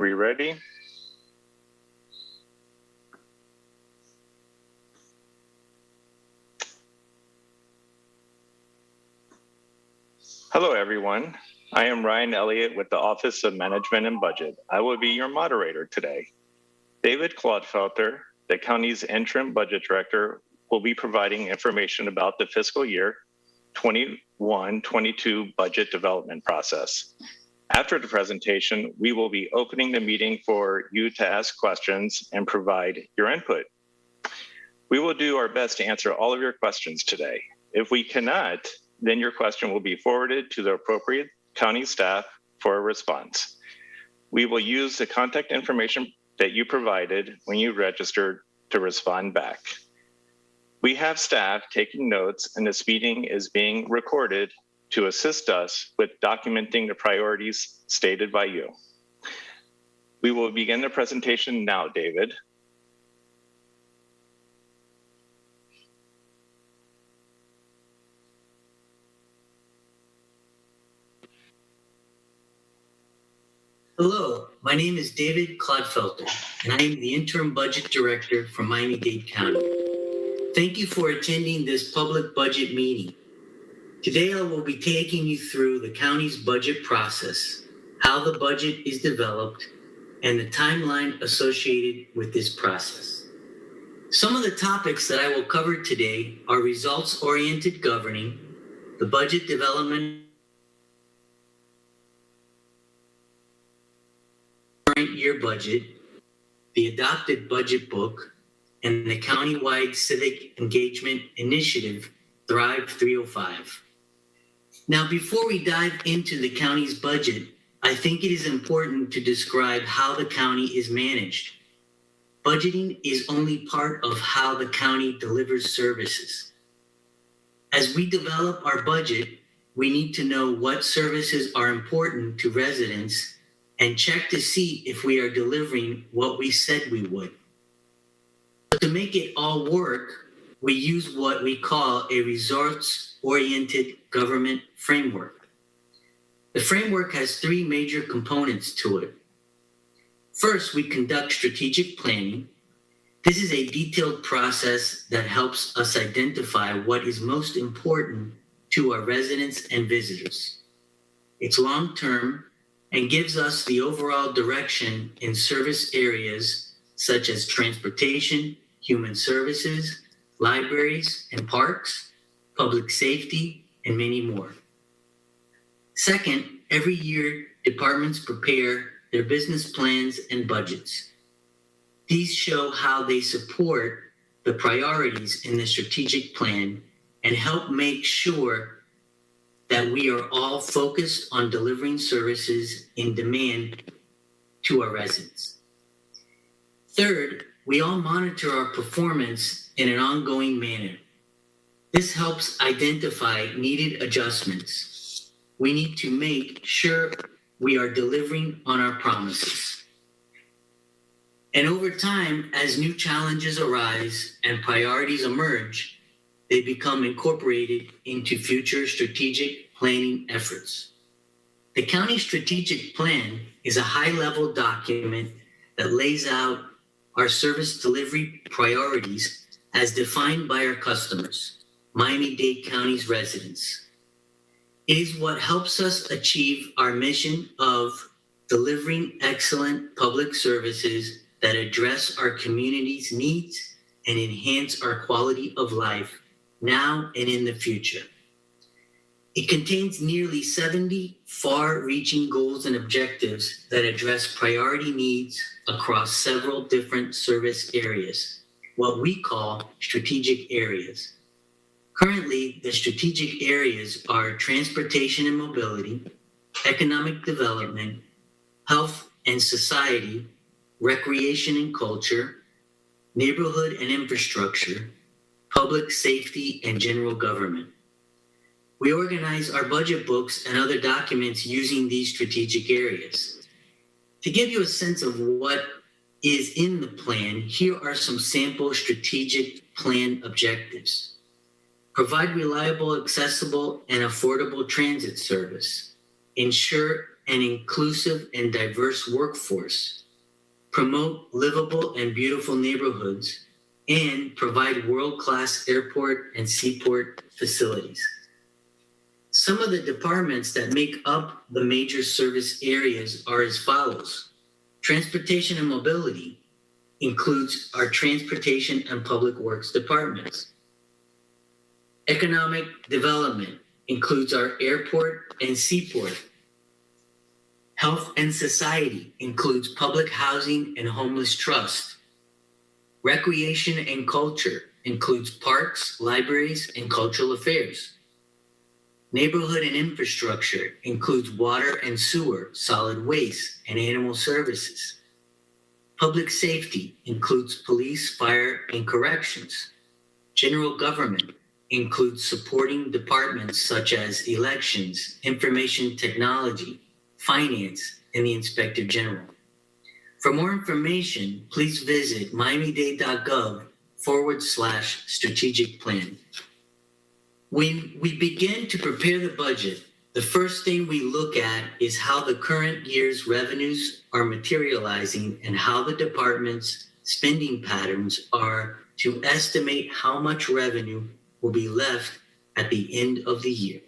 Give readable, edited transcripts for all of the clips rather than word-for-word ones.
we ready? Hello, everyone. I am Ryan Elliott with the Office of Management and Budget. I will be your moderator today. David Clodfelter, the county's interim budget director, will be providing information about the fiscal year 21-22 budget development process. After the presentation, we will be opening the meeting for you to ask questions and provide your input. We will do our best to answer all of your questions today. If we cannot, then your question will be forwarded to the appropriate county staff for a response. We will use the contact information that you provided when you registered to respond back. We have staff taking notes, and this meeting is being recorded to assist us with documenting the priorities stated by you. We will begin the presentation now, David. Hello, my name is David Clodfelter, and I am the Interim Budget Director for Miami-Dade County. Thank you for attending this public budget meeting. Today I will be taking you through the county's budget process, how the budget is developed, and the timeline associated with this process. Some of the topics that I will cover today are results-oriented governing, the budget development current year budget, the adopted budget book, and the countywide civic engagement initiative, Thrive 305. Now, before we dive into the county's budget, I think it is important to describe how the county is managed. Budgeting is only part of how the county delivers services. As we develop our budget, we need to know what services are important to residents and check to see if we are delivering what we said we would. But to make it all work, we use what we call a results-oriented government framework. The framework has three major components to it. First, we conduct strategic planning. This is a detailed process that helps us identify what is most important to our residents and visitors. It's long-term and gives us the overall direction in service areas such as transportation, human services, libraries and parks, public safety, and many more. Second, every year, departments prepare their business plans and budgets. These show how they support the priorities in the strategic plan and help make sure that we are all focused on delivering services in demand to our residents. Third, we all monitor our performance in an ongoing manner. This helps identify needed adjustments. We need to make sure we are delivering on our promises. And over time, as new challenges arise and priorities emerge, they become incorporated into future strategic planning efforts. The county strategic plan is a high-level document that lays out our service delivery priorities as defined by our customers, Miami-Dade County's residents. It is what helps us achieve our mission of delivering excellent public services that address our community's needs and enhance our quality of life now and in the future. It contains nearly 70 far-reaching goals and objectives that address priority needs across several different service areas, what we call strategic areas. Currently, the strategic areas are transportation and mobility, economic development, health and society, recreation and culture, neighborhood and infrastructure, public safety, and general government. We organize our budget books and other documents using these strategic areas. To give you a sense of what is in the plan, here are some sample strategic plan objectives. Provide reliable, accessible, and affordable transit service. Ensure an inclusive and diverse workforce, promote livable and beautiful neighborhoods, and provide world-class airport and seaport facilities. Some of the departments that make up the major service areas are as follows. Transportation and mobility includes our transportation and public works departments. Economic development includes our airport and seaport. Health and society includes public housing and homeless trust. Recreation and culture includes parks, libraries, and cultural affairs. Neighborhood and infrastructure includes water and sewer, solid waste, and animal services. Public safety includes police, fire, and corrections. General government includes supporting departments such as elections, information technology, finance, and the Inspector General. For more information, please visit miamidade.gov/strategic plan. When we begin to prepare the budget, the first thing we look at is how the current year's revenues are materializing and how the department's spending patterns are to estimate how much revenue will be left at the end of the year.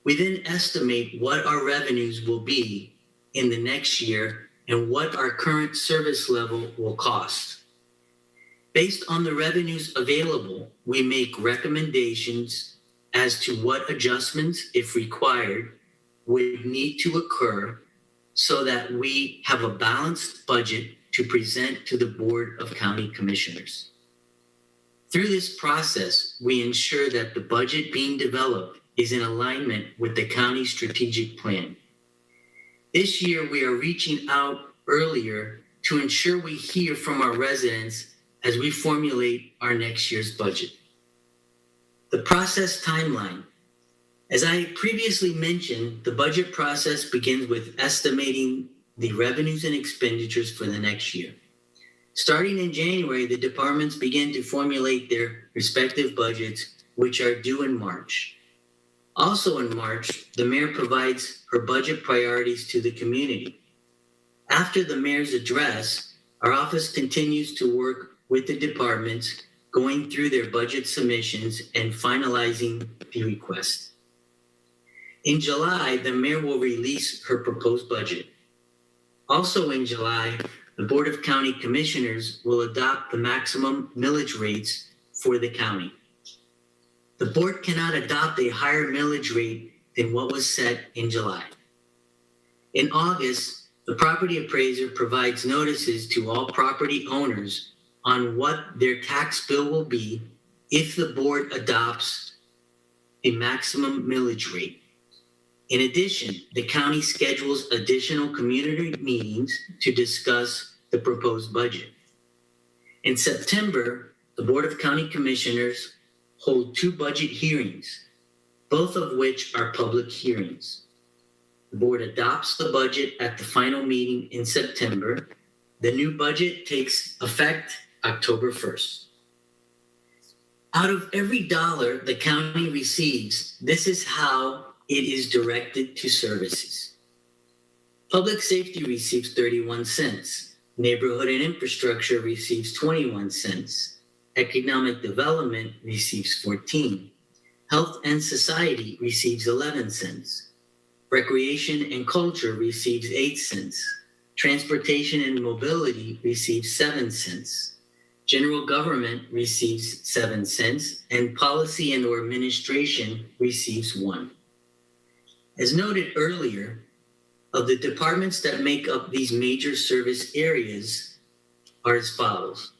We then estimate what our revenues will be in the next year and what our current service level will cost. Based on the revenues available, we make recommendations as to what adjustments, if required, would need to occur so that we have a balanced budget to present to the Board of County Commissioners. Through this process, we ensure that the budget being developed is in alignment with the county strategic plan. This year, we are reaching out earlier to ensure we hear from our residents as we formulate our next year's budget. The process timeline. As I previously mentioned, the budget process begins with estimating the revenues and expenditures for the next year. Starting in January, the departments begin to formulate their respective budgets, which are due in March. Also in March, the mayor provides her budget priorities to the community. After the mayor's address, our office continues to work with the departments, going through their budget submissions and finalizing the request. In July, the mayor will release her proposed budget. Also in July, the Board of County Commissioners will adopt the maximum millage rates for the county. The board cannot adopt a higher millage rate than what was set in July. In August, the property appraiser provides notices to all property owners on what their tax bill will be if the board adopts the maximum millage rate. In addition, the county schedules additional community meetings to discuss the proposed budget. In September, the Board of County Commissioners hold 2 budget hearings, both of which are public hearings. The board adopts the budget at the final meeting in September. The new budget takes effect October 1st. Out of every dollar the county receives, this is how it is directed to services. Public safety receives 31 cents. Neighborhood and infrastructure receives 21 cents. Economic development receives 14. Health and society receives 11 cents. Recreation and culture receives 8 cents. Transportation and mobility receives 7 cents. General government receives 7 cents, and policy and or administration receives 1. As noted earlier, of the departments that make up these major service areas are as follows.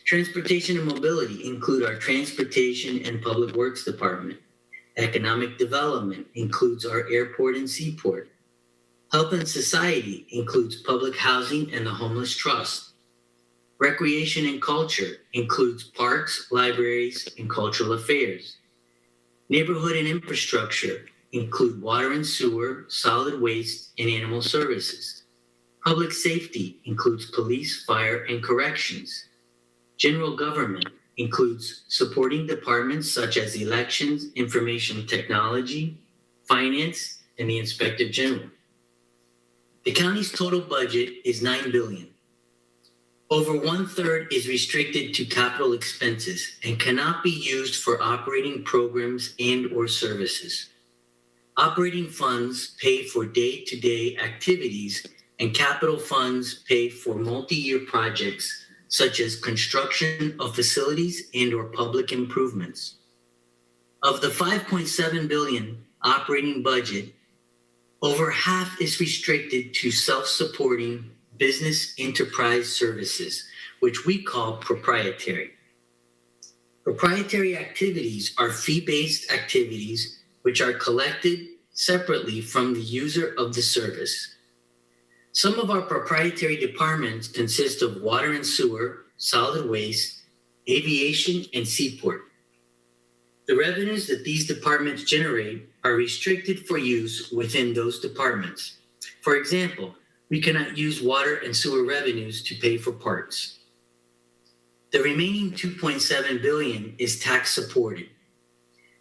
Transportation and mobility include our transportation and public works department. Economic development includes our airport and seaport. Health and society includes public housing and the homeless trust. Recreation and culture includes parks, libraries, and cultural affairs. Neighborhood and infrastructure include water and sewer, solid waste, and animal services. Public safety includes police, fire, and corrections. General government includes supporting departments such as elections, information technology, finance, and the Inspector General. The county's total budget is $9 billion. Over 1/3 is restricted to capital expenses and cannot be used for operating programs and/or services. Operating funds pay for day-to-day activities, and capital funds pay for multi-year projects such as construction of facilities and/or public improvements. Of the $5.7 billion operating budget, over half is restricted to self-supporting business enterprise services, which we call proprietary. Proprietary activities are fee-based activities which are collected separately from the user of the service. Some of our proprietary departments consist of water and sewer, solid waste, aviation, and seaport. The revenues that these departments generate are restricted for use within those departments. For example, we cannot use water and sewer revenues to pay for parks. The remaining $2.7 billion is tax supported.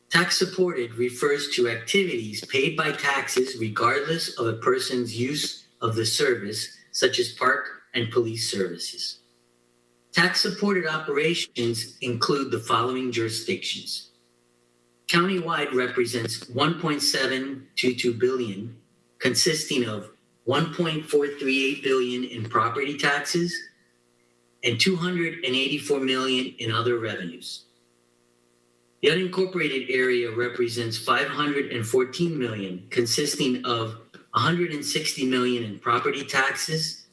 Tax supported refers to activities paid by taxes regardless of a person's use of the service, such as park and police services. Tax supported operations include the following jurisdictions. Countywide represents $1.722 billion, consisting of $1.438 billion in property taxes and $284 million in other revenues. The unincorporated area represents $514 million, consisting of $160 million in property taxes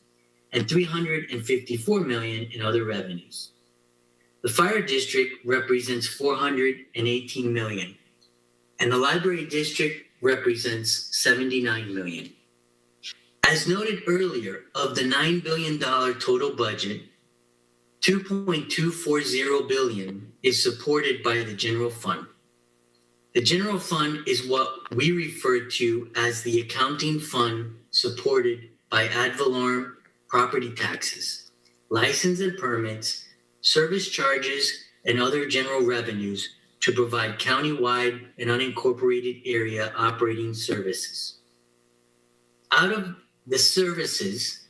and $354 million in other revenues. The fire district represents $418 million, and the library district represents $79 million. As noted earlier, of the $9 billion total budget, $2.240 billion is supported by the general fund. The general fund is what we refer to as the accounting fund supported by ad valorem property taxes, license and permits, service charges, and other general revenues to provide countywide and unincorporated area operating services. Out of the services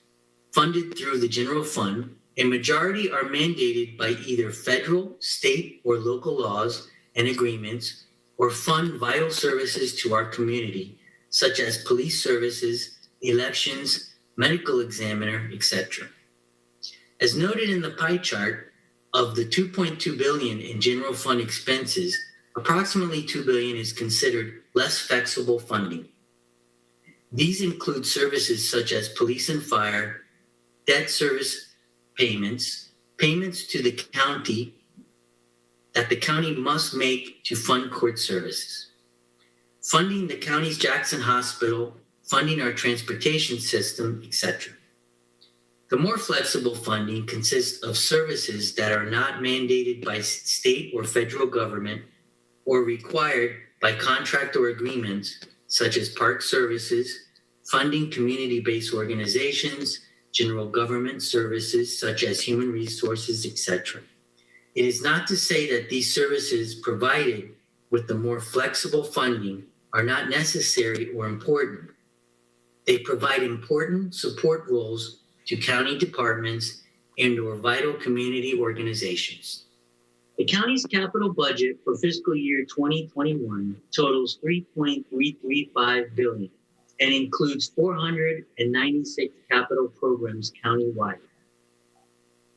funded through the general fund, a majority are mandated by either federal, state, or local laws and agreements, or fund vital services to our community, such as police services, elections, medical examiner, etc. As noted in the pie chart, of the $2.2 billion in general fund expenses, approximately $2 billion is considered less flexible funding. These include services such as police and fire, debt service payments, payments to the county that the county must make to fund court services, funding the county's Jackson Hospital, funding our transportation system, etc. The more flexible funding consists of services that are not mandated by state or federal government or required by contract or agreements, such as park services, funding community-based organizations, general government services such as human resources, etc. It is not to say that these services provided with the more flexible funding are not necessary or important. They provide important support roles to county departments and/or vital community organizations. The county's capital budget for fiscal year 2021 totals $3.335 billion and includes 496 capital programs countywide.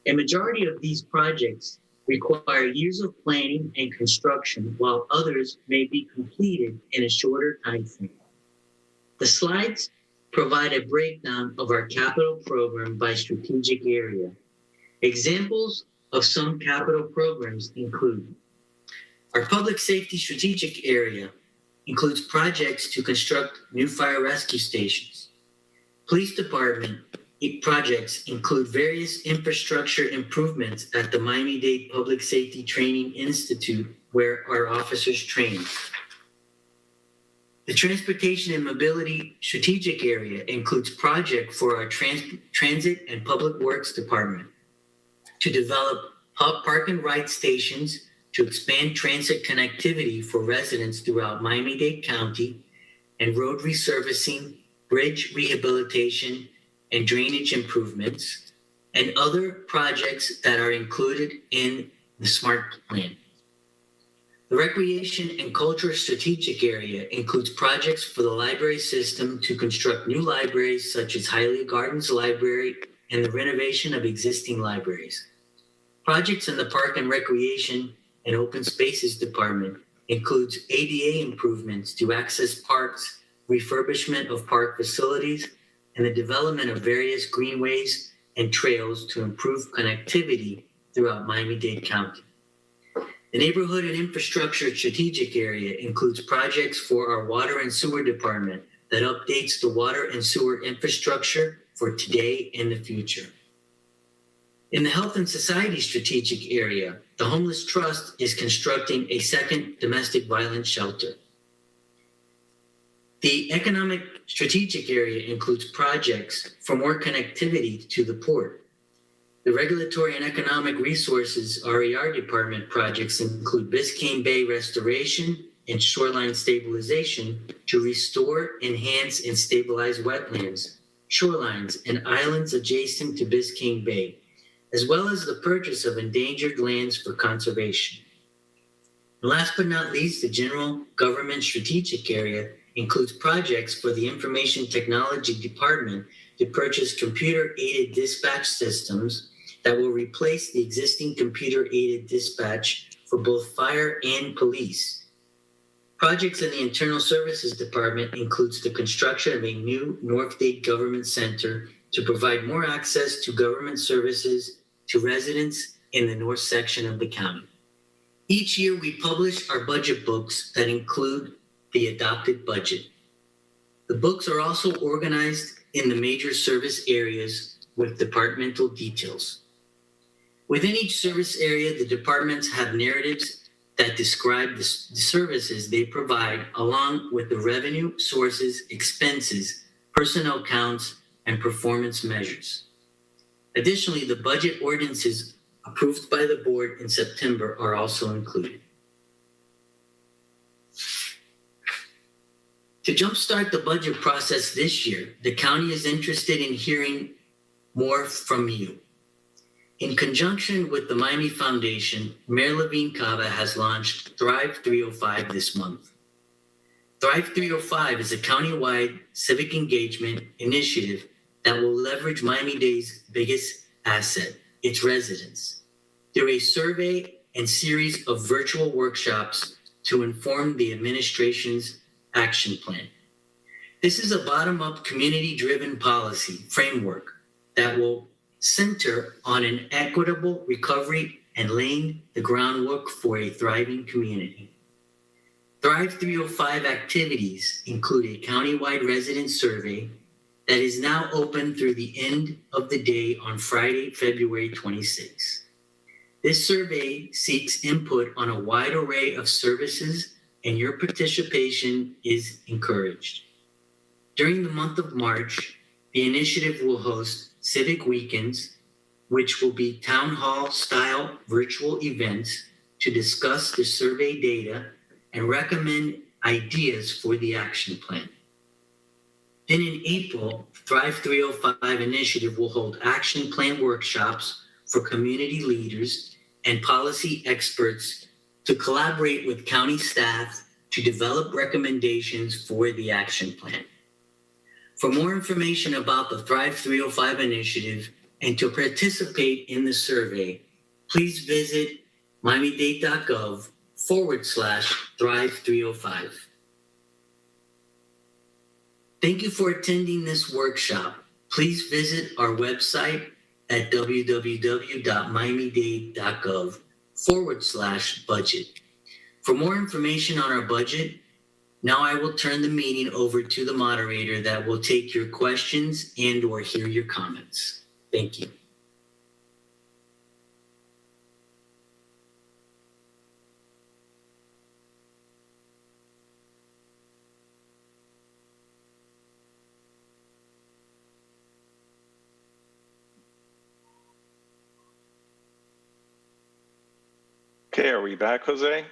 A majority of these projects require years of planning and construction, while others may be completed in a shorter time frame. The slides provide a breakdown of our capital program by strategic area. Examples of some capital programs include our public safety strategic area includes projects to construct new fire rescue stations. Police department projects include various infrastructure improvements at the Miami-Dade Public Safety Training Institute, where our officers train. The Transportation and Mobility Strategic Area includes projects for our Transit and Public Works Department to develop park and ride stations to expand transit connectivity for residents throughout Miami-Dade County and road resurfacing, bridge rehabilitation, and drainage improvements, and other projects that are included in the SMART plan. The Recreation and Culture Strategic Area includes projects for the library system to construct new libraries such as Hialeah Gardens Library and the renovation of existing libraries. Projects in the Park and Recreation and Open Spaces Department includes ADA improvements to access parks, refurbishment of park facilities, and the development of various greenways and trails to improve connectivity throughout Miami-Dade County. The Neighborhood and Infrastructure Strategic Area includes projects for our Water and Sewer Department that updates the water and sewer infrastructure for today and the future. In the Health and Society Strategic Area, the Homeless Trust is constructing a second domestic violence shelter. The Economic Strategic Area includes projects for more connectivity to the port. The Regulatory and Economic Resources RER Department projects include Biscayne Bay restoration and shoreline stabilization to restore, enhance, and stabilize wetlands, shorelines, and islands adjacent to Biscayne Bay, as well as the purchase of endangered lands for conservation. And last but not least, the General Government Strategic Area includes projects for the Information Technology Department to purchase computer-aided dispatch systems that will replace the existing computer-aided dispatch for both fire and police. Projects in the Internal Services Department includes the construction of a new North-Dade Government Center to provide more access to government services to residents in the north section of the county. Each year, we publish our budget books that include the adopted budget. The books are also organized in the major service areas with departmental details. Within each service area, the departments have narratives that describe the services they provide, along with the revenue sources, expenses, personnel counts, and performance measures. Additionally, the budget ordinances approved by the board in September are also included. To jumpstart the budget process this year, the county is interested in hearing more from you. In conjunction with the Miami Foundation, Mayor Levine Cava has launched Thrive 305 this month. Thrive 305 is a countywide civic engagement initiative that will leverage Miami-Dade's biggest asset, its residents, through a survey and series of virtual workshops to inform the administration's action plan. This is a bottom-up, community-driven policy framework that will center on an equitable recovery and laying the groundwork for a thriving community. Thrive 305 activities include a countywide resident survey that is now open through the end of the day on Friday, February 26. This survey seeks input on a wide array of services, and your participation is encouraged. During the month of March, the initiative will host civic weekends, which will be town hall style virtual events to discuss the survey data and recommend ideas for the action plan. Then in April, Thrive 305 initiative will hold action plan workshops for community leaders and policy experts to collaborate with county staff to develop recommendations for the action plan. For more information about the Thrive 305 initiative and to participate in the survey, please visit miamidade.gov/Thrive 305. Thank you for attending this workshop. Please visit our website at www.miamidade.gov/budget. For more information on our budget, now I will turn the meeting over to the moderator that will take your questions and or hear your comments. Thank you. Okay, are we back, Jose?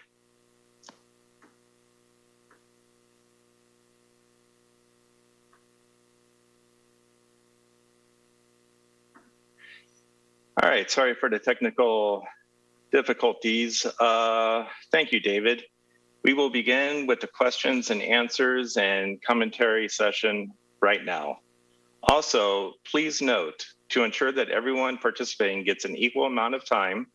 All right, sorry for the technical difficulties. Thank you, David. We will begin with the questions and answers and commentary session right now. Also, please note, to ensure that everyone participating gets an equal amount of time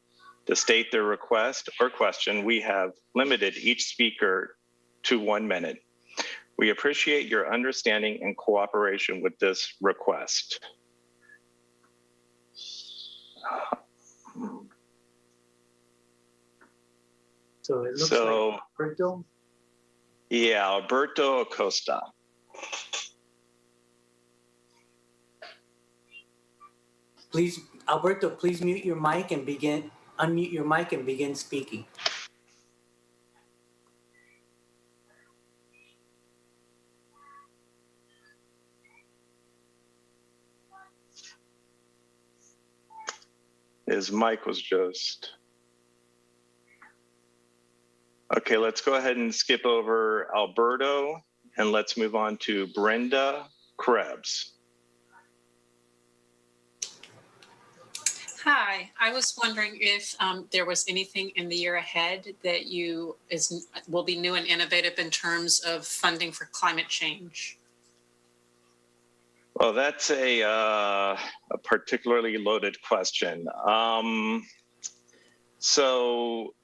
to state their request or question, we have limited each speaker to 1 minute. We appreciate your understanding and cooperation with this request. So it looks like Alberto. Yeah, Alberto Acosta. Please, Alberto, please unmute your mic and begin speaking. His mic was just... Okay, let's go ahead and skip over Alberto and let's move on to Brenda Krebs. Hi, I was wondering if there was anything in the year ahead that will be new and innovative in terms of funding for climate change. Well, that's a particularly loaded question. So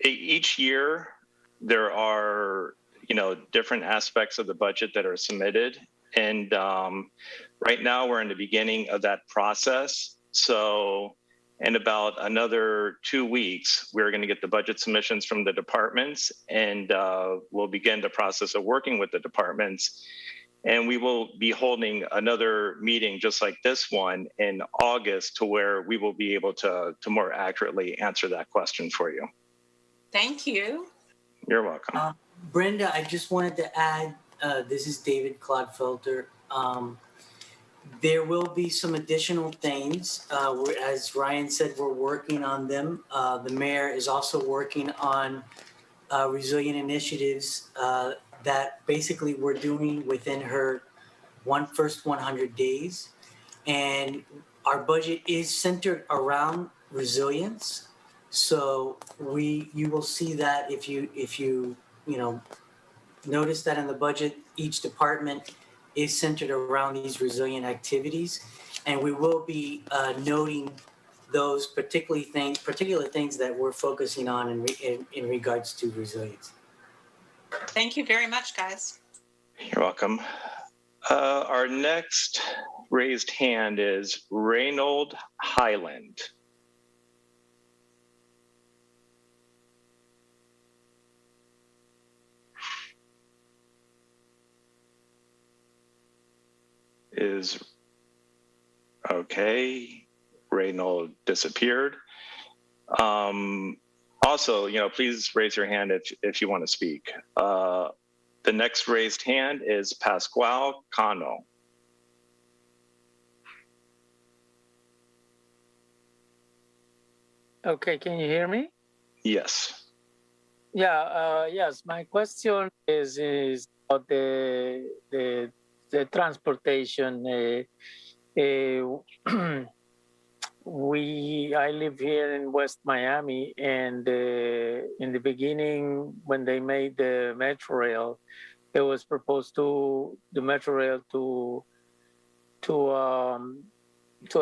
each year there are, different aspects of the budget that are submitted. And right now we're in the beginning of that process. So in about another 2 weeks, we're going to get the budget submissions from the departments, and we'll begin the process of working with the departments. And we will be holding another meeting just like this one in August, to where we will be able to more accurately answer that question for you. Thank you. You're welcome. Brenda, I just wanted to add, this is David Clodfelter. There will be some additional things. As Ryan said, we're working on them. The mayor is also working on resilient initiatives that basically we're doing within her first 100 days. And our budget is centered around resilience. So you will see that if you notice that in the budget, each department is centered around these resilient activities, and we will be noting those particular things that we're focusing on in regards to resilience. Thank you very much, guys. You're welcome. Our next raised hand is Reynold Highland. Is okay. Reynold disappeared. Also, please raise your hand if you want to speak. The next raised hand is Pascual Cano. Okay, can you hear me? Yes. Yeah, yes, my question is about the transportation. I live here in West Miami, and in the beginning, when they made the metro rail, it was proposed to the metro rail to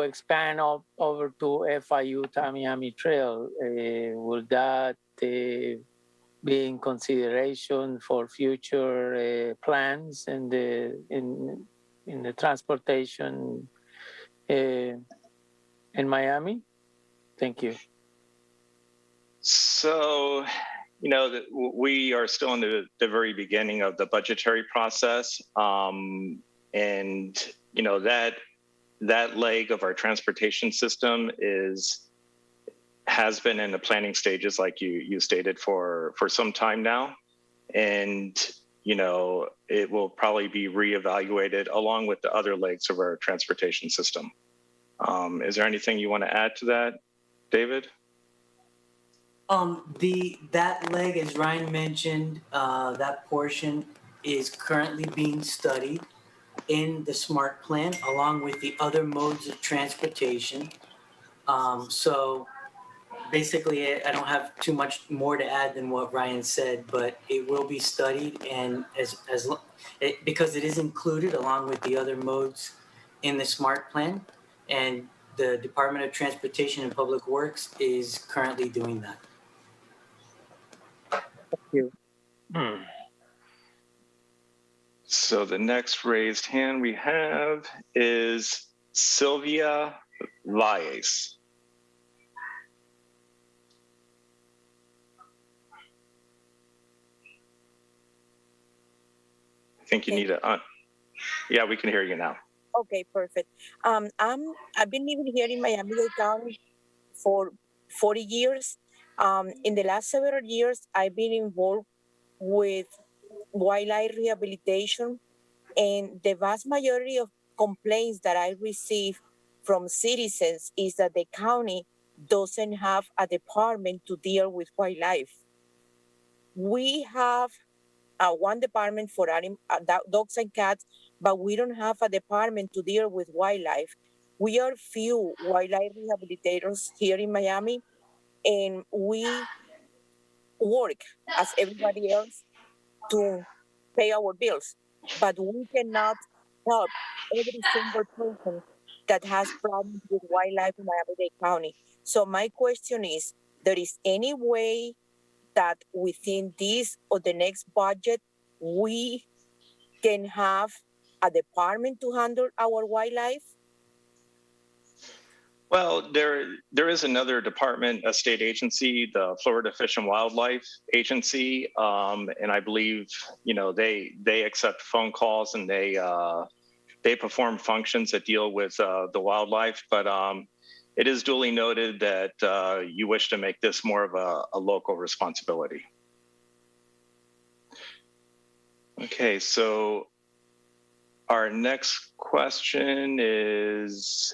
expand over to FIU Miami Trail. Will that be in consideration for future plans in the transportation in Miami? Thank you. So, we are still in the very beginning of the budgetary process. And, that leg of our transportation system has been in the planning stages, like you stated, for some time now. And, it will probably be reevaluated along with the other legs of our transportation system. Is there anything you want to add to that, David? That leg, as Ryan mentioned, that portion is currently being studied in the SMART plan, along with the other modes of transportation. So basically, I don't have too much more to add than what Ryan said, but it will be studied, and because it is included along with the other modes in the SMART plan, and the Department of Transportation and Public Works is currently doing that. Hmm. So the next raised hand we have is Sylvia Valles. I think you need a, yeah, we can hear you now. Okay, perfect. I've been living here in Miami-Dade County for 40 years. In the last several years, I've been involved with wildlife rehabilitation, and the vast majority of complaints that I receive from citizens is that the county doesn't have a department to deal with wildlife. We have one department for dogs and cats, but we don't have a department to deal with wildlife. We are few wildlife rehabilitators here in Miami, and we work as everybody else to pay our bills, but we cannot help every single person that has problems with wildlife in Miami-Dade County. So my question is, there is any way that within this or the next budget, we can have a department to handle our wildlife? Well, there is another department, a state agency, the Florida Fish and Wildlife Agency, and I believe they accept phone calls and they perform functions that deal with the wildlife. But it is duly noted that you wish to make this more of a local responsibility. Okay, so our next question is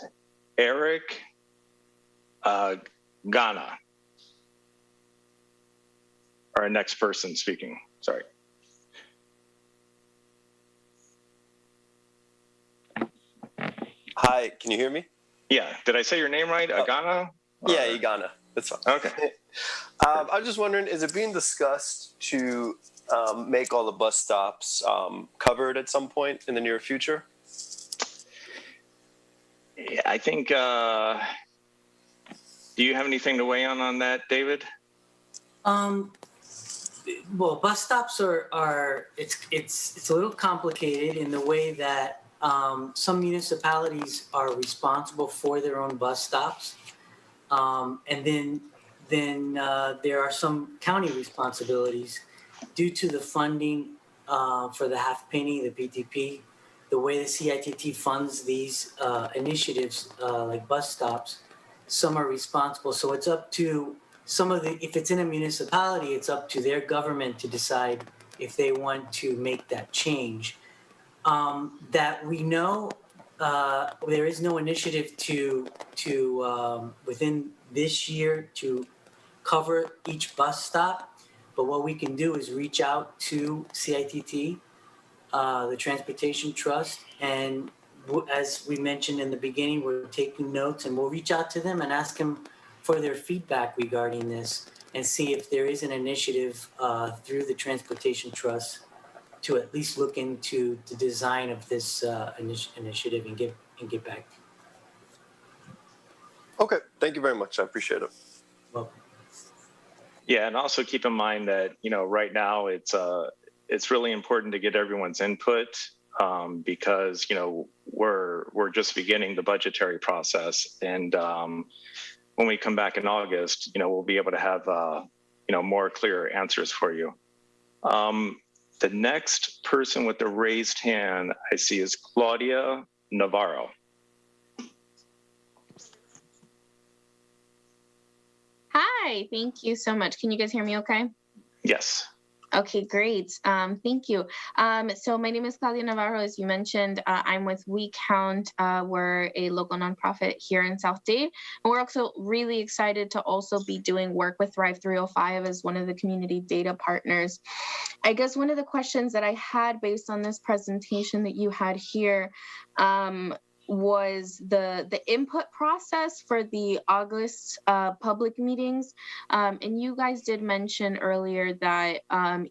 Eric Ghana. Our next person speaking, sorry. Hi, can you hear me? Yeah, did I say your name right? Oh. Agana? Yeah, Igana. That's fine. Okay. I was just wondering, is it being discussed to make all the bus stops covered at some point in the near future? Yeah, I think, do you have anything to weigh on that, David? Well, bus stops are it's a little complicated in the way that some municipalities are responsible for their own bus stops, and then there are some county responsibilities due to the funding for the half penny, the PTP, the way the CITT funds these initiatives like bus stops. Some are responsible, so it's up to if it's in a municipality, it's up to their government to decide if they want to make that change. That we know, there is no initiative to within this year to cover each bus stop, but what we can do is reach out to CITT, the Transportation Trust, and as we mentioned in the beginning, we're taking notes, and we'll reach out to them and ask them for their feedback regarding this and see if there is an initiative through the Transportation Trust to at least look into the design of this initiative and get back. Okay, thank you very much. I appreciate it. Welcome. Yeah, and also keep in mind that right now it's really important to get everyone's input because we're just beginning the budgetary process, and when we come back in August, we'll be able to have more clear answers for you. The next person with the raised hand I see is Claudia Navarro. Hi, thank you so much. Can you guys hear me okay? Yes. Okay, great. Thank you. So my name is Claudia Navarro. As you mentioned, I'm with We Count. We're a local nonprofit here in South Dade. And we're also really excited to also be doing work with Thrive 305 as one of the community data partners. I guess one of the questions that I had based on this presentation that you had here was the input process for the August public meetings. And you guys did mention earlier that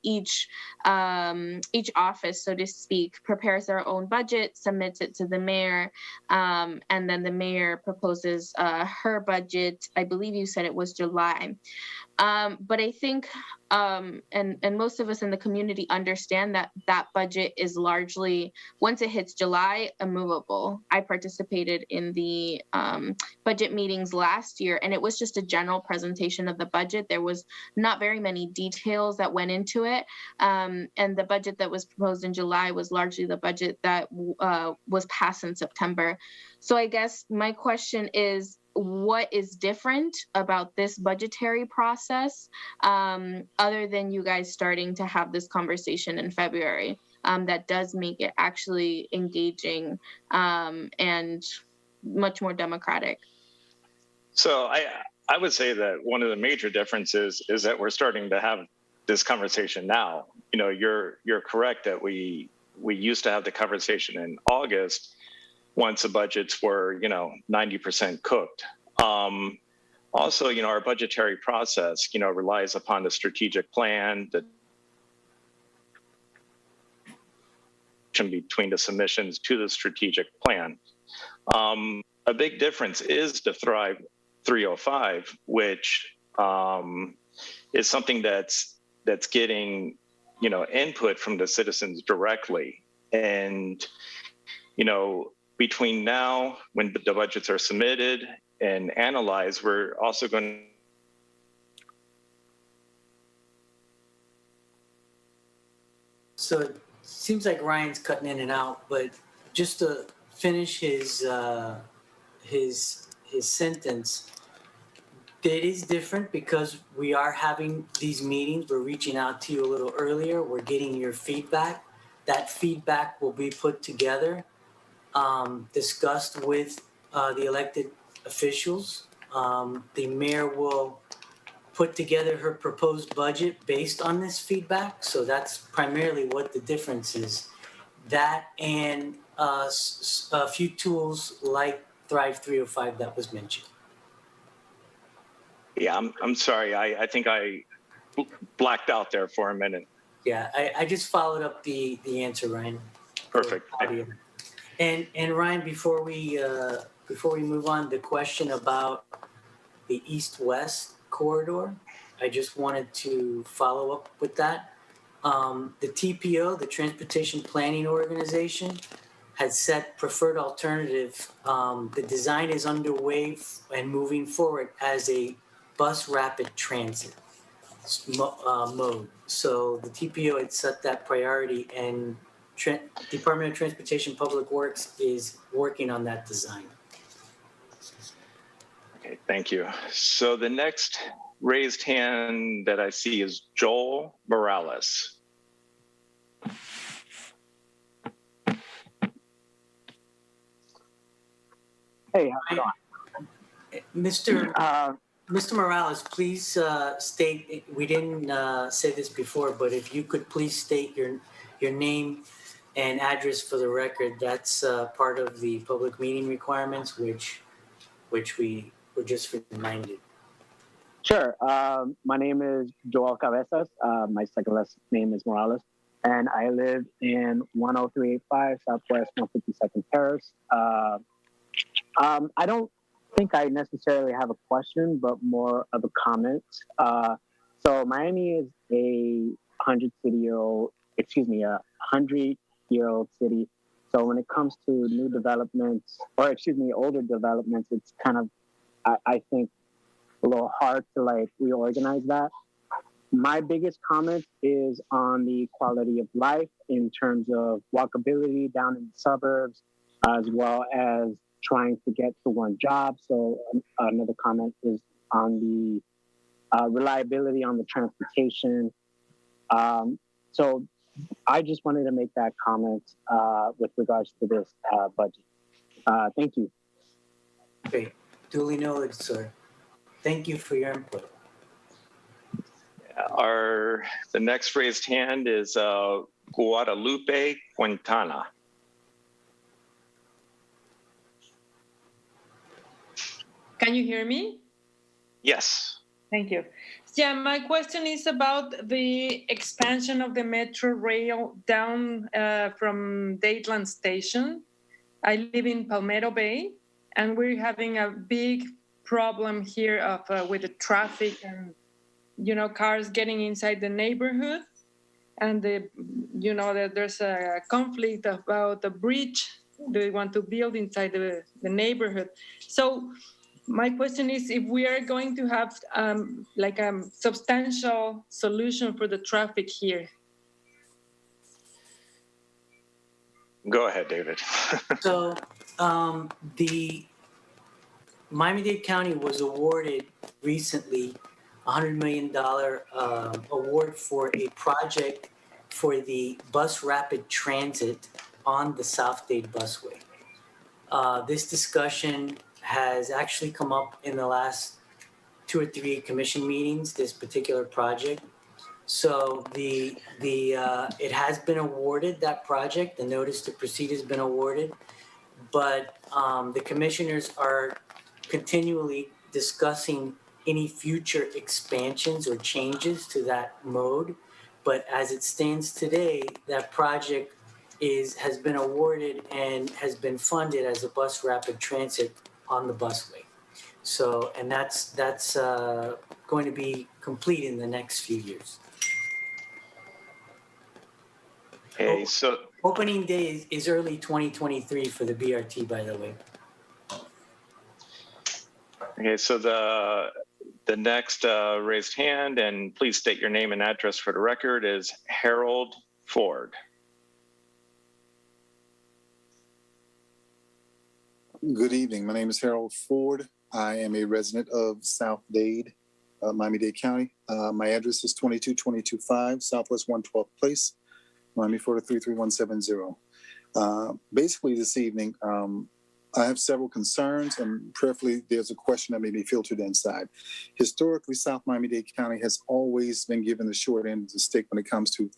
each office, so to speak, prepares their own budget, submits it to the mayor, and then the mayor proposes her budget. I believe you said it was July. But I think, and most of us in the community understand that that budget is largely, once it hits July, immovable. I participated in the budget meetings last year, and it was just a general presentation of the budget. There was not very many details that went into it. And the budget that was proposed in July was largely the budget that was passed in September. So I guess my question is, what is different about this budgetary process other than you guys starting to have this conversation in February that does make it actually engaging and much more democratic? So I would say that one of the major differences is that we're starting to have this conversation now. You know, you're correct that we used to have the conversation in August once the budgets were, 90% cooked. Also, our budgetary process, relies upon the strategic plan, the between the submissions to the strategic plan. A big difference is the Thrive 305, which is something that's getting, input from the citizens directly. And, between now, when the budgets are submitted and analyzed, we're also going So it seems like Ryan's cutting in and out, but just to finish his sentence, it is different because we are having these meetings. We're reaching out to you a little earlier. We're getting your feedback. That feedback will be put together, discussed with the elected officials. The mayor will put together her proposed budget based on this feedback. So that's primarily what the difference is. That and a few tools like Thrive 305 that was mentioned. Yeah, I'm sorry. I think I blacked out there for a minute. Yeah, I just followed up the answer, Ryan. Perfect. And Ryan, before we move on, the question about the east-west corridor, I just wanted to follow up with that. The TPO, the Transportation Planning Organization, had set preferred alternative. The design is underway and moving forward as a bus rapid transit mode. So the TPO had set that priority, and Department of Transportation Public Works is working on that design. Okay, thank you. So the next raised hand that I see is Joel Morales. Hey, how's it going? Mr. Morales, please state, we didn't say this before, but if you could please state your name and address for the record. That's part of the public meeting requirements, which we were just reminded. Sure. My name is Joel Cabezas. My second last name is Morales. And I live in 10385 Southwest 152nd Terrace. I don't think I necessarily have a question, but more of a comment. So Miami is a 100-year-old city. So when it comes to new developments, older developments, it's kind of, I think, a little hard to reorganize that. My biggest comment is on the quality of life in terms of walkability down in the suburbs, as well as trying to get to one job. So another comment is on the reliability on the transportation. So I just wanted to make that comment with regards to this budget. Thank you. Great. Duly noted, sir. Thank you for your input. The next raised hand is Guadalupe Quintana. Can you hear me? Yes. Thank you. Yeah, my question is about the expansion of the metro rail down from Dateland Station. I live in Palmetto Bay, and we're having a big problem here of with the traffic and cars getting inside the neighborhood, and there's a conflict about the bridge they want to build inside the neighborhood. So my question is if we are going to have like a substantial solution for the traffic here. Go ahead, David. So the Miami-Dade County was awarded recently $100 million award for a project for the bus rapid transit on the South Dade busway. This discussion has actually come up in the last 2 or 3 commission meetings, this particular project. So it has been awarded, that project. The notice to proceed has been awarded, but the commissioners are continually discussing any future expansions or changes to that mode. But as it stands today, that project has been awarded and has been funded as a bus rapid transit on the busway. So, and that's going to be complete in the next few years. Okay, so Opening day is early 2023 for the BRT, by the way. the next raised hand, and please state your name and address for the record, is Harold Ford. Good evening. My name is Harold Ford. I am a resident of South Dade, Miami-Dade County. My address is 22225 Southwest 112th Place, Miami, Florida 33170. Basically, this evening, I have several concerns, and prayerfully, there's a question that may be filtered inside. Historically, South Miami-Dade County has always been given the short end of the stick when it comes to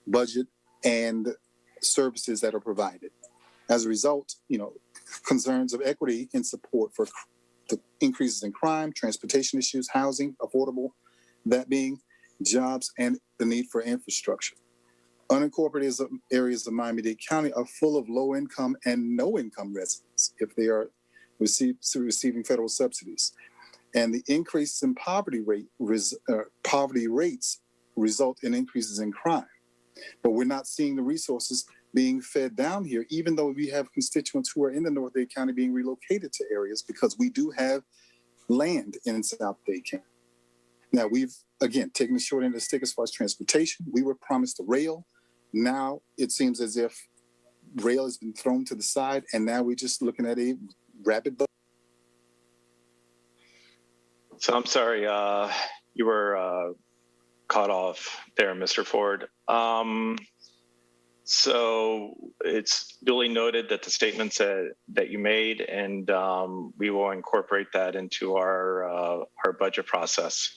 budget and services that are provided. As a result, concerns of equity and support for the increases in crime, transportation issues, housing, affordable, that being jobs, and the need for infrastructure. Unincorporated areas of Miami-Dade County are full of low-income and no-income residents if they are receiving federal subsidies. And the increase in poverty rates result in increases in crime. But we're not seeing the resources being fed down here, even though we have constituents who are in the North Dade County being relocated to areas because we do have land in South Dade County. Now, we've, again, taken the short end of the stick as far as transportation. We were promised a rail. Now it seems as if rail has been thrown to the side, and now we're just looking at a rapid bus. So I'm sorry, you were caught off there, Mr. Ford. So it's duly noted that the statements that you made, and we will incorporate that into our budget process.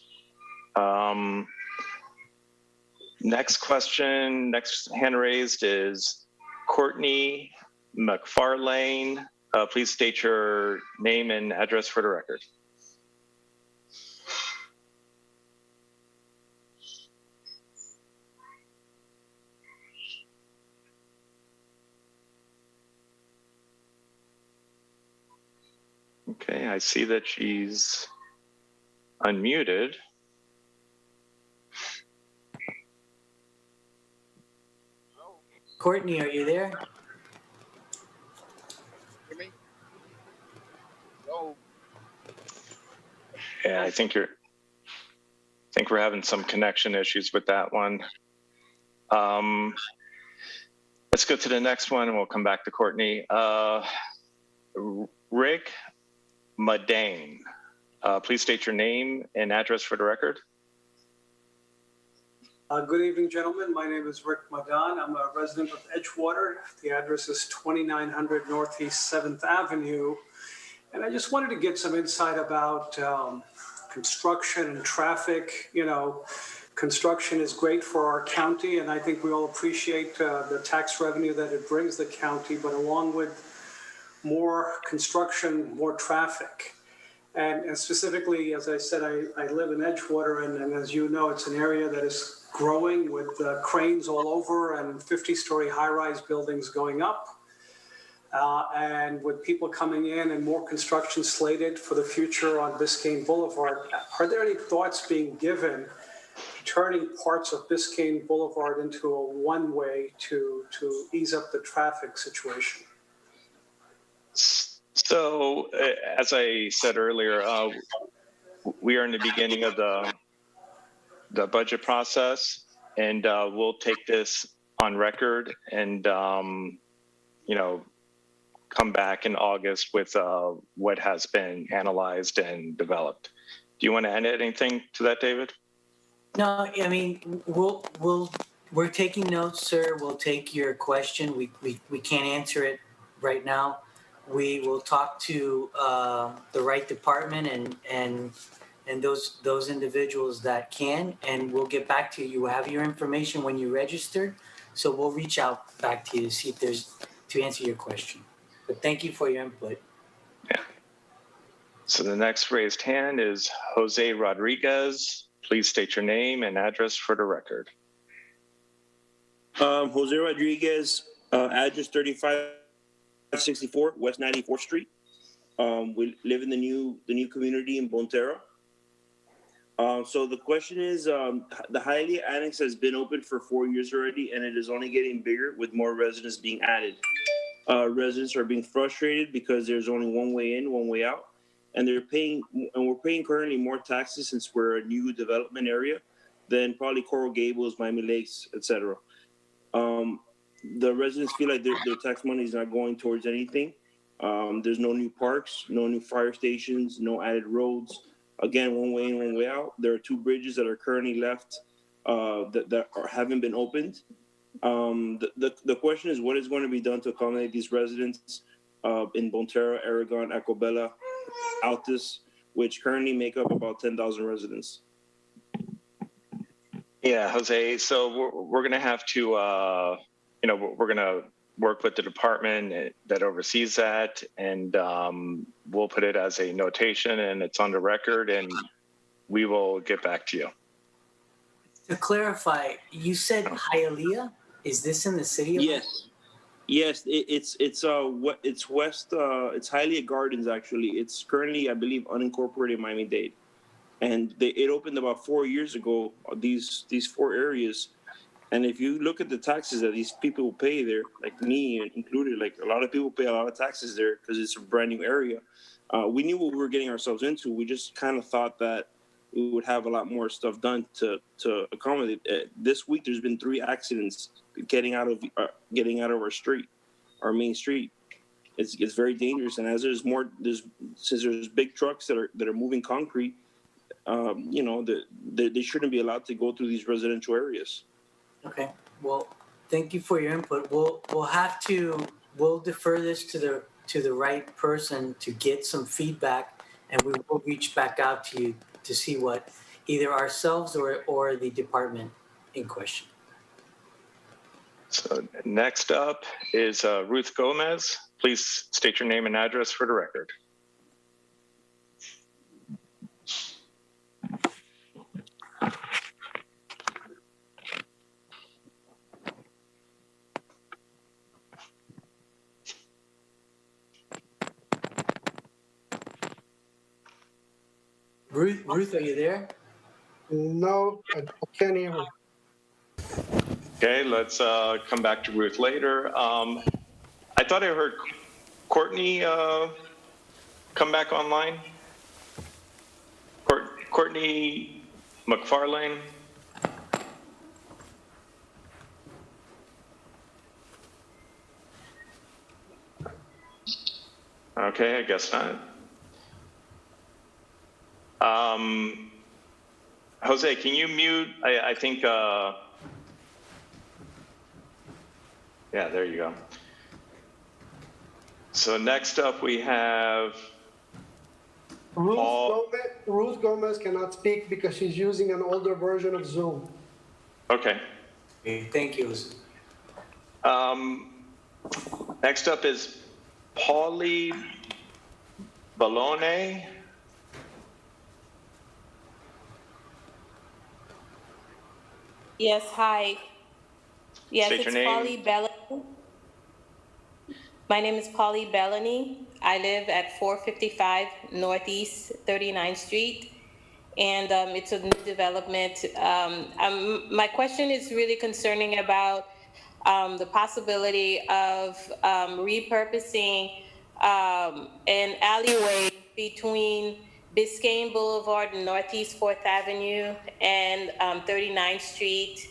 Next question, next hand raised is Courtney McFarlane. Please state your name and address for the record. Okay, I see that she's unmuted. Courtney, are you there? Hear me? No. Yeah, I think we're having some connection issues with that one. Let's go to the next one and we'll come back to Courtney. Rick Madane. Please state your name and address for the record. Good evening, gentlemen. My name is Rick Madan. I'm a resident of Edgewater. The address is 2900 Northeast 7th Avenue. And I just wanted to get some insight about construction and traffic. Construction is great for our county, and I think we all appreciate the tax revenue that it brings the county, but along with more construction, more traffic. And specifically, as I said, I live in Edgewater, and as you know, it's an area that is growing with cranes all over and 50-story high-rise buildings going up. And with people coming in and more construction slated for the future on Biscayne Boulevard, are there any thoughts being given to turning parts of Biscayne Boulevard into a one-way to ease up the traffic situation? So, as I said earlier, we are in the beginning of the budget process, and we'll take this on record and, come back in August with what has been analyzed and developed. Do you want to add anything to that, David? No, I mean, we're taking notes, sir. We'll take your question. We can't answer it right now. We will talk to the right department and those individuals that can, and we'll get back to you. You have your information when you registered, so we'll reach out back to you to see if to answer your question. But thank you for your input. Yeah. So the next raised hand is Jose Rodriguez. Please state your name and address for the record. Jose Rodriguez, address 3564 West 94th Street. We live in the new community in Bonterra. So the question is, the Hialeah Annex has been open for 4 years already, and it is only getting bigger with more residents being added. Residents are being frustrated because there's only one way in, one way out, and we're paying currently more taxes since we're a new development area than probably Coral Gables, Miami Lakes, etc. The residents feel like their tax money is not going towards anything. There's no new parks, no new fire stations, no added roads. Again, one way in, one way out. There are 2 bridges that are currently left that haven't been opened. The question is, what is going to be done to accommodate these residents in Bonterra, Aragon, Acobella, Altus, which currently make up about 10,000 residents? Yeah, Jose. So we're going to have to, we're going to work with the department that oversees that, and we'll put it as a notation, and it's on the record, and we will get back to you. To clarify, you said Hialeah? Is this in the city of? Yes, it's west. It's Hialeah Gardens actually. It's currently, I believe, unincorporated Miami-Dade, and it opened about 4 years ago. These 4 areas, and if you look at the taxes that these people pay there, like me included, like a lot of people pay a lot of taxes there because it's a brand new area. We knew what we were getting ourselves into. We just kind of thought that we would have a lot more stuff done to accommodate. This week, there's been 3 accidents getting out of our street, our main street. It's very dangerous, and as since there's big trucks that are moving concrete, they shouldn't be allowed to go through these residential areas. Okay. Well, thank you for your input. We'll defer this to the right person to get some feedback, and we will reach back out to you to see what either ourselves or the department in question. So next up is Ruth Gomez. Please state your name and address for the record. Ruth, are you there? No, I can't hear her. Okay, let's come back to Ruth later. I thought I heard Courtney come back online. Courtney McFarlane. Okay, I guess not. Jose, can you mute? I think, yeah, there you go. So next up we have Ruth Gomez cannot speak because she's using an older version of Zoom. Okay. Thank you. Next up is Paulie Ballone. Yes, hi. Yes, State your it's name. Polly Bellany. My name is Polly Bellany. I live at 455 Northeast 39th Street, and it's a new development. My question is really concerning about the possibility of repurposing an alleyway between Biscayne Boulevard and Northeast 4th Avenue and 39th Street,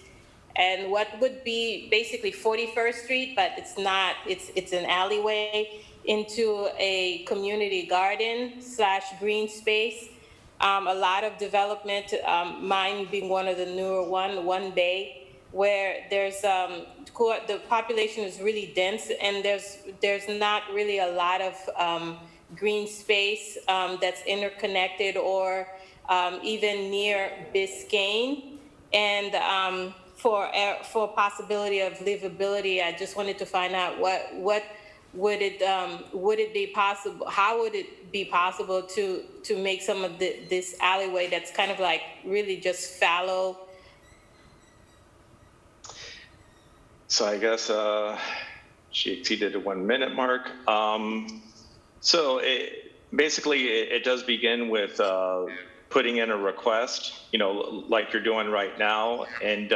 and what would be basically 41st Street, but it's not, it's an alleyway into a community garden slash green space. A lot of development, mine being one of the newer one bay, where there's the population is really dense, and there's not really a lot of green space that's interconnected or even near Biscayne. And for possibility of livability, I just wanted to find out what would it be possible? How would it be possible to make some of this alleyway that's kind of like really just fallow? So I guess she exceeded the 1 minute mark. So basically, it does begin with putting in a request, like you're doing right now, and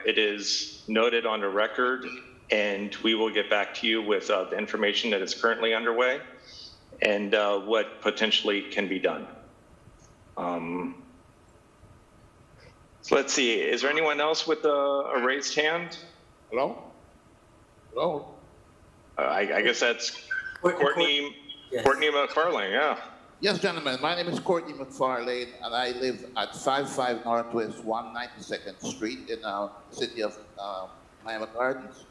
it is noted on the record, and we will get back to you with the information that is currently underway and what potentially can be done. So let's see, is there anyone else with a raised hand? Hello? Hello? I guess that's Courtney McFarlane, yeah. Yes, gentlemen. My name is Courtney McFarlane, and I live at 55 Northwest 192nd Street in the city of Miami Gardens.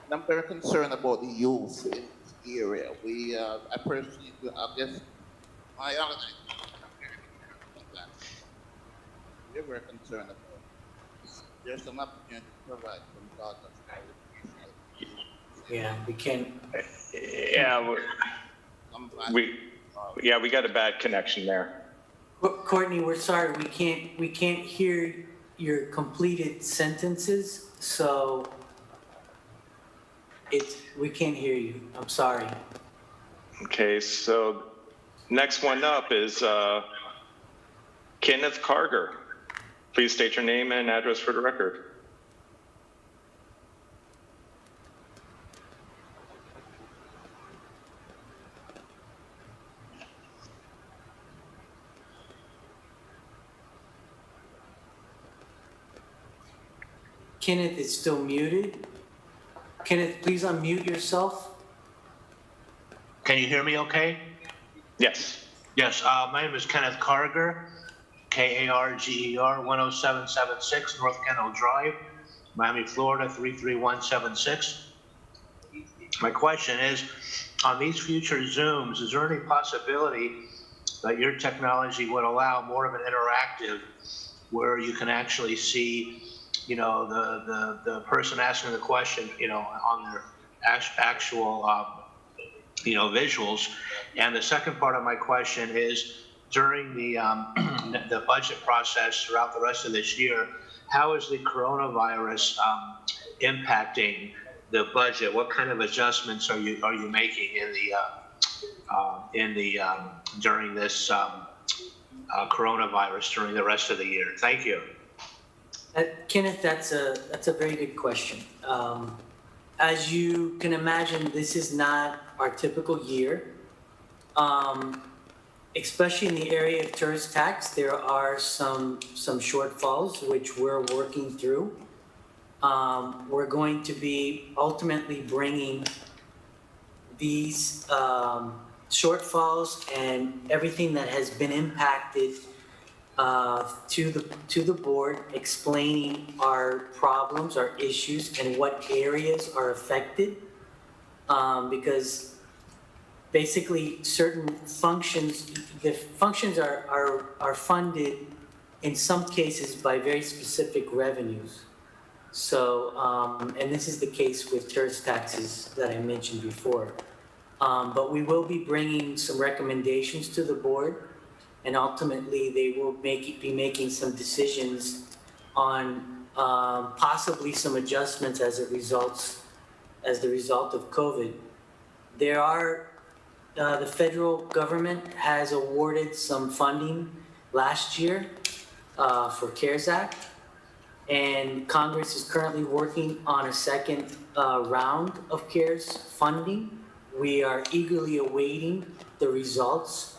And I'm very concerned about the youth in this area. I personally, I guess, my organization, we're very concerned about this. There's some opportunity to provide some thought of Yeah, we can't. Yeah, we got a bad connection there. Courtney, we're sorry, we can't hear your completed sentences, so we can't hear you. I'm sorry. Okay, so next one up is Kenneth Carger. Please state your name and address for the record. Kenneth is still muted. Kenneth, please unmute yourself. Can you hear me okay? Yes. Yes, my name is Kenneth Carger, K-A-R-G-E-R, 10776 North Kendall Drive, Miami, Florida, 33176. My question is, on these future Zooms, is there any possibility that your technology would allow more of an interactive where you can actually see, the person asking the question, on their actual, visuals? And the second part of my question is, during the the budget process throughout the rest of this year, how is the coronavirus impacting the budget? What kind of adjustments are you making during this coronavirus during the rest of the year? Thank you. Kenneth, that's a very good question. As you can imagine, this is not our typical year. Especially in the area of tourist tax, there are some shortfalls which we're working through. We're going to be ultimately bringing these shortfalls and everything that has been impacted to the board, explaining our problems, our issues, and what areas are affected. Because basically certain functions, the functions are funded in some cases by very specific revenues. So, and this is the case with tourist taxes that I mentioned before. But we will be bringing some recommendations to the board, and ultimately they will be making some decisions on possibly some adjustments as the result of COVID. There are, the federal government has awarded some funding last year for CARES Act, and Congress is currently working on a second round of CARES funding. We are eagerly awaiting the results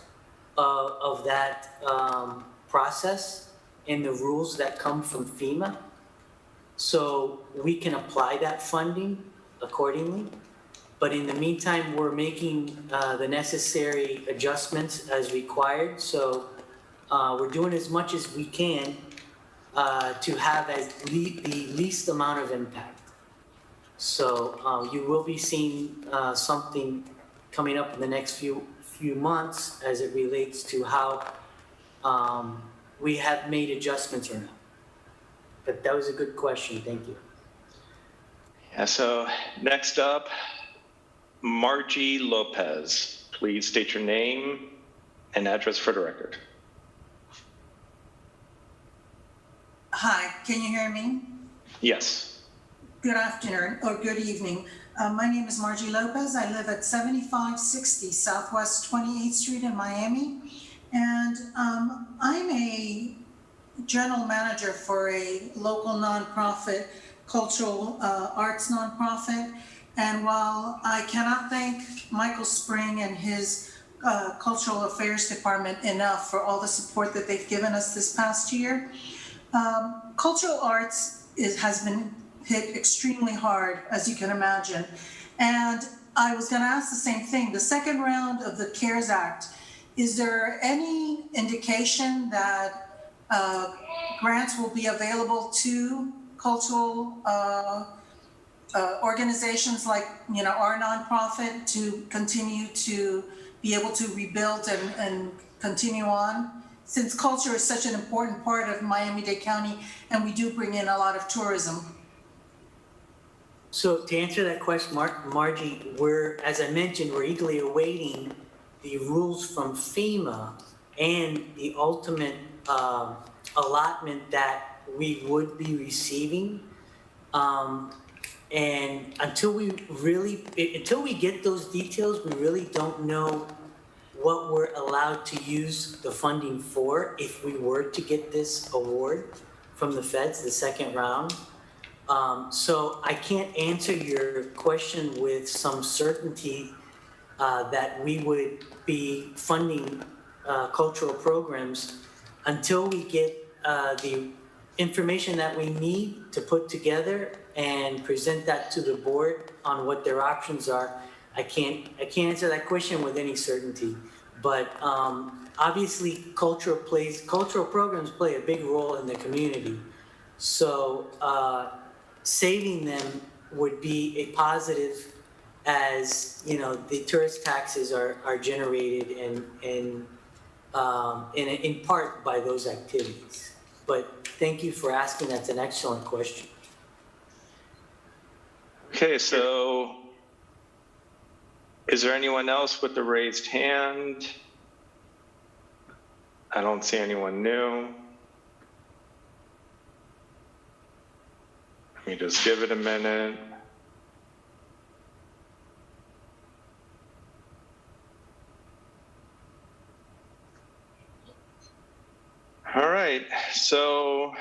of that process and the rules that come from FEMA, so we can apply that funding accordingly. But in the meantime, we're making the necessary adjustments as required. So we're doing as much as we can to have the least amount of impact. So you will be seeing something coming up in the next few months as it relates to how we have made adjustments or not. But that was a good question. Thank you. Yeah, so next up, Margie Lopez. Please state your name and address for the record. Hi, can you hear me? Yes. Good afternoon or good evening. My name is Margie Lopez. I live at 7560 Southwest 28th Street in Miami. And I'm a general manager for a local nonprofit, cultural arts nonprofit. And while I cannot thank Michael Spring and his Cultural Affairs Department enough for all the support that they've given us this past year, cultural arts has been hit extremely hard, as you can imagine. And I was going to ask the same thing. The second round of the CARES Act, is there any indication that grants will be available to cultural organizations like, our nonprofit to continue to be able to rebuild and continue on? Since culture is such an important part of Miami-Dade County, and we do bring in a lot of tourism. So to answer that question, Margie, as I mentioned, we're eagerly awaiting the rules from FEMA and the ultimate allotment that we would be receiving. And until we get those details, we really don't know what we're allowed to use the funding for if we were to get this award from the feds, the second round. So I can't answer your question with some certainty that we would be funding cultural programs until we get the information that we need to put together and present that to the board on what their options are. I can't answer that question with any certainty, but obviously cultural programs play a big role in the community. So saving them would be a positive, as the tourist taxes are generated in part by those activities. But thank you for asking. That's an excellent question. Okay, so is there anyone else with the raised hand? I don't see anyone new. Let me just give it a minute. All right, so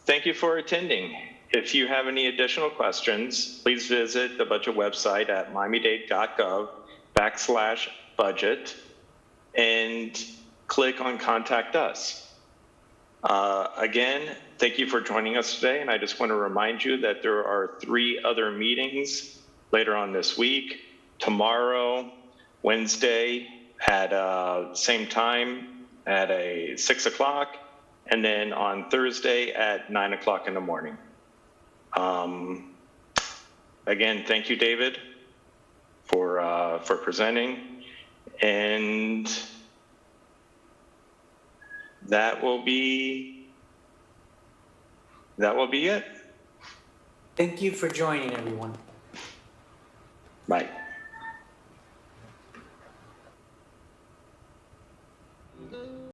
thank you for attending. If you have any additional questions, please visit the budget website at miamidade.gov/budget and click on Contact Us. Again, thank you for joining us today, and I just want to remind you that there are 3 other meetings later on this week. Tomorrow, Wednesday, at same time at 6 o'clock, and then on Thursday at 9 o'clock in the morning. Again, thank you, David, for presenting, and that will be it. Thank you for joining, everyone. Bye.